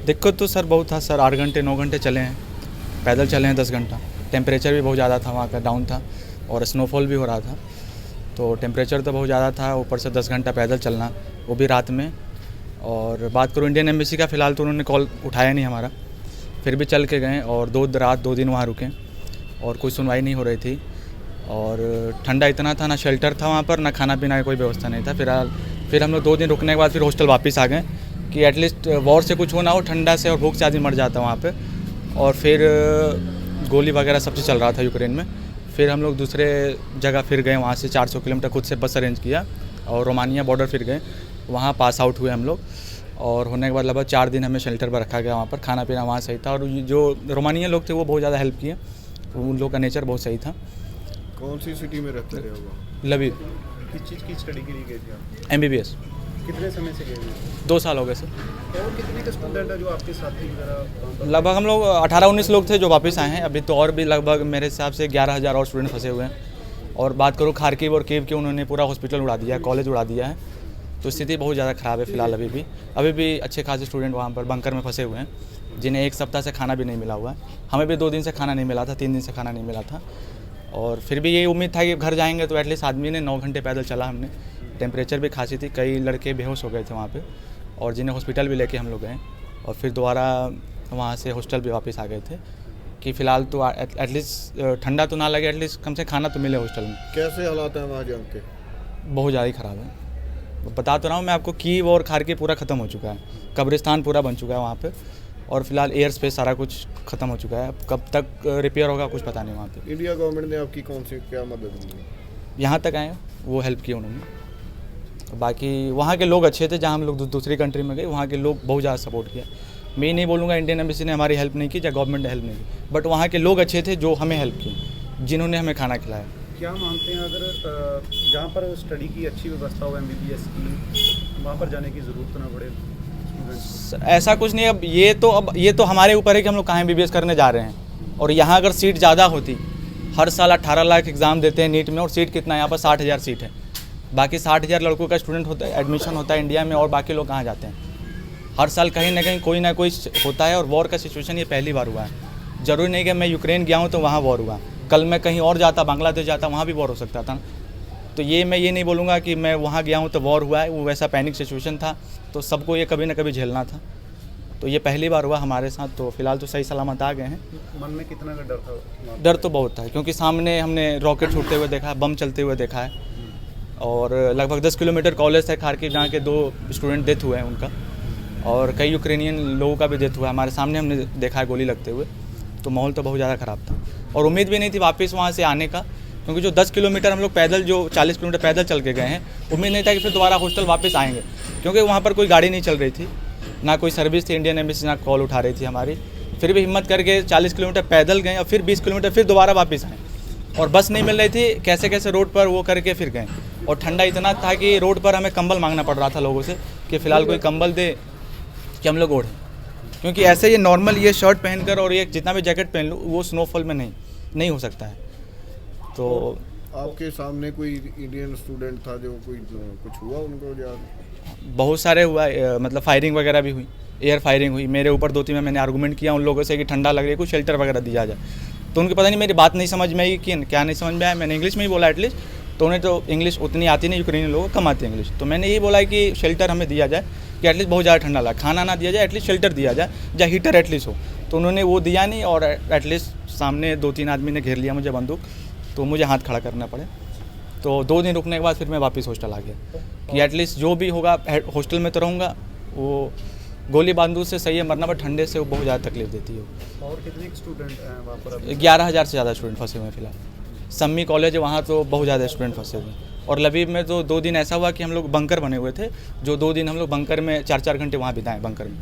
दिक्कत तो सर बहुत था सर, 8 घंटे 9 घंटे चले हैं, पैदल चले हैं 10 घंटा। टेम्परेचर भी बहुत ज़्यादा था वहाँ का, डाउन था और स्नोफॉल भी हो रहा था, तो टेम्परेचर तो बहुत ज़्यादा था, ऊपर से 10 घंटा पैदल चलना, वो भी रात में। और बात करूँ इंडियन एम्बेसी का, फ़िलहाल तो उन्होंने कॉल उठाया नहीं हमारा, फिर भी चल के गए और 2 दिन वहाँ रुके और कोई सुनवाई नहीं हो रही थी। और ठंडा इतना था, ना शेल्टर था वहाँ पर, ना खाना पीना की कोई व्यवस्था नहीं था। फिर हम लोग 2 दिन रुकने के बाद फिर हॉस्टल वापस आ गए कि एटलीस्ट वॉर से कुछ हो ना हो, ठंडा से और भूख से आदमी मर जाता वहाँ पे। और फिर गोली वगैरह सब चीज़ चल रहा था यूक्रेन में। फिर हम लोग दूसरे जगह फिर गए, वहाँ से 400 किलोमीटर खुद से बस अरेंज किया और रोमानिया बॉर्डर फिर गए, वहाँ पास आउट हुए हम लोग। और होने के बाद लगभग 4 दिन हमें शेल्टर पर रखा गया, वहाँ पर खाना पीना वहाँ सही था। और जो रोमानिया लोग थे वो बहुत ज़्यादा हेल्प किए, उन लोग का नेचर बहुत सही था। कौन सी सिटी में रहते थे वो? लवीव। किस चीज़ की स्टडी के लिए गए थे आप? MBBS। कितने समय से गए थे? 2 साल हो गए सर। और कितने के स्टूडेंट हैं जो आपके साथी वगैरह? लगभग हम लोग 18-19 लोग थे जो वापस आए हैं अभी तो, और भी लगभग मेरे हिसाब से 11,000 और स्टूडेंट फंसे हुए हैं। और बात करूँ खार्किव और कीव की, उन्होंने पूरा हॉस्पिटल उड़ा दिया है, कॉलेज उड़ा दिया है, तो स्थिति बहुत ज़्यादा ख़राब है फिलहाल। अभी भी अच्छे खासे स्टूडेंट वहाँ पर बंकर में फंसे हुए हैं, जिन्हें 1 सप्ताह से खाना भी नहीं मिला हुआ है। हमें भी 2 दिन से खाना नहीं मिला था, 3 दिन से खाना नहीं मिला था। और फिर भी यही उम्मीद था कि घर जाएंगे तो एटलीस्ट आदमी ने 9 घंटे पैदल चला हमने। टेम्परेचर भी खासी थी, कई लड़के बेहोश हो गए थे वहाँ पे, और जिन्हें हॉस्पिटल भी लेके हम लोग गए। और फिर दोबारा वहाँ से हॉस्टल भी वापस आ गए थे कि फ़िलहाल तो एटलीस्ट ठंडा तो ना लगे, एटलीस्ट कम से खाना तो मिले हॉस्टल में। कैसे हालात हैं वहाँ जंग के? बहुत ज़्यादा ही ख़राब है, बता तो रहा हूँ मैं आपको। कीव और खार्किव पूरा ख़त्म हो चुका है, कब्रिस्तान पूरा बन चुका है वहाँ पे, और फिलहाल एयर स्पेस सारा कुछ ख़त्म हो चुका है। कब तक रिपेयर होगा कुछ पता नहीं वहाँ पे। इंडिया गवर्नमेंट ने आपकी कौन सी क्या मदद की? यहाँ तक आए वो हेल्प की उन्होंने। बाकी वहाँ के लोग अच्छे थे, जहाँ हम लोग दूसरी कंट्री में गए वहाँ के लोग बहुत ज़्यादा सपोर्ट किया। मैं नहीं बोलूँगा इंडियन एम्बेसी ने हमारी हेल्प नहीं की या गवर्नमेंट ने हेल्प नहीं की, बट वहाँ के लोग अच्छे थे जो हमें हेल्प की, जिन्होंने हमें खाना खिलाया। क्या मानते हैं अगर जहाँ पर स्टडी की अच्छी व्यवस्था हो MBBS की, वहाँ पर जाने की ज़रूरत ना पड़े स्टूडेंट्स? ऐसा कुछ नहीं। अब ये तो हमारे ऊपर है कि हम लोग कहाँ MBBS करने जा रहे हैं। और यहाँ अगर सीट ज़्यादा होती, हर साल 18 लाख एग्ज़ाम देते हैं नीट में, और सीट कितना है यहाँ पर? 60,000 सीट है। बाकी 60,000 लड़कों का स्टूडेंट होता है, एडमिशन होता है इंडिया में, और बाकी लोग कहाँ जाते हैं? हर साल कहीं ना कहीं कोई ना कोई होता है। और वॉर का सिचुएशन ये पहली बार हुआ है। ज़रूरी नहीं कि मैं यूक्रेन गया हूँ तो वहाँ वॉर हुआ, कल मैं कहीं और जाता, बांग्लादेश जाता, वहाँ भी वॉर हो सकता था। तो मैं ये नहीं बोलूँगा कि मैं वहाँ गया हूँ तो वॉर हुआ है, वो वैसा पैनिक सिचुएशन था, तो सबको ये कभी ना कभी झेलना था। तो ये पहली बार हुआ हमारे साथ, तो फिलहाल तो सही सलामत आ गए हैं। मन में कितना का डर था? डर तो बहुत था, क्योंकि सामने हमने रॉकेट छूटते हुए देखा है, बम चलते हुए देखा है। और लगभग 10 किलोमीटर कॉलेज है खार्किव, जहाँ के 2 स्टूडेंट डेथ हुए हैं उनका, और कई यूक्रेनियन लोगों का भी डेथ हुआ है। हमारे सामने हमने देखा है गोली लगते हुए, तो माहौल तो बहुत ज़्यादा ख़राब था। और उम्मीद भी नहीं थी वापस वहाँ से आने का, क्योंकि जो 10 किलोमीटर हम लोग पैदल, जो 40 किलोमीटर पैदल चल के गए हैं, उम्मीद नहीं था कि फिर दोबारा हॉस्टल वापस आएंगे, क्योंकि वहाँ पर कोई गाड़ी नहीं चल रही थी, ना कोई सर्विस थी, इंडियन एम्बेसी ना कॉल उठा रही थी हमारी। फिर भी हिम्मत करके 40 किलोमीटर पैदल गए, और फिर 20 किलोमीटर फिर दोबारा वापस आए, और बस नहीं मिल रही थी, कैसे कैसे रोड पर वो करके फिर गए। और ठंडा इतना था कि रोड पर हमें कंबल मांगना पड़ रहा था लोगों से कि फ़िलहाल कोई कंबल दे कि हम लोग ओढ़ें, क्योंकि ऐसे ये नॉर्मल ये शर्ट पहनकर और ये जितना भी जैकेट पहन लूँ, वो स्नोफॉल में नहीं हो सकता है। तो आपके सामने कोई इंडियन स्टूडेंट था जो कुछ हुआ उनको? बहुत सारे हुआ, मतलब फायरिंग वगैरह भी हुई, एयर फायरिंग हुई मेरे ऊपर 2-3 में। मैंने आर्गूमेंट किया उन लोगों से कि ठंडा लग रही है, कुछ शेल्टर वगैरह दिया जाए, तो उनके पता नहीं मेरी बात नहीं समझ में आई कि क्या नहीं समझ में आया। मैंने इंग्लिश में ही बोला एटलीस्ट, तो उन्हें तो इंग्लिश उतनी आती नहीं, यूक्रेनियन लोगों को कम आती है इंग्लिश। तो मैंने यही बोला कि शेल्टर हमें दिया जाए, कि एटलीस्ट बहुत ज़्यादा ठंडा लगा, खाना ना दिया जाए, एटलीस्ट शेल्टर दिया जाए, या हीटर एटलीस्ट हो। तो उन्होंने वो दिया नहीं, और एटलीस्ट सामने 2-3 आदमी ने घेर लिया मुझे बंदूक, तो मुझे हाथ खड़ा करना पड़े। तो 2 दिन रुकने के बाद फिर मैं वापस हॉस्टल आ गया कि एटलीस्ट जो भी होगा हॉस्टल में तो रहूँगा। वो गोली बारूद से सही है मरना, पर ठंडे से वो बहुत ज़्यादा तकलीफ देती है। और कितने स्टूडेंट हैं वहाँ पर? 11,000 से ज़्यादा स्टूडेंट फंसे हुए हैं फिलहाल। सम्मी कॉलेज है वहाँ, तो बहुत ज़्यादा स्टूडेंट फंसे हुए हैं। और लवीव में तो 2 दिन ऐसा हुआ कि हम लोग बंकर बने हुए थे, जो 2 दिन हम लोग बंकर में 4-4 घंटे वहाँ बिताए बंकर में।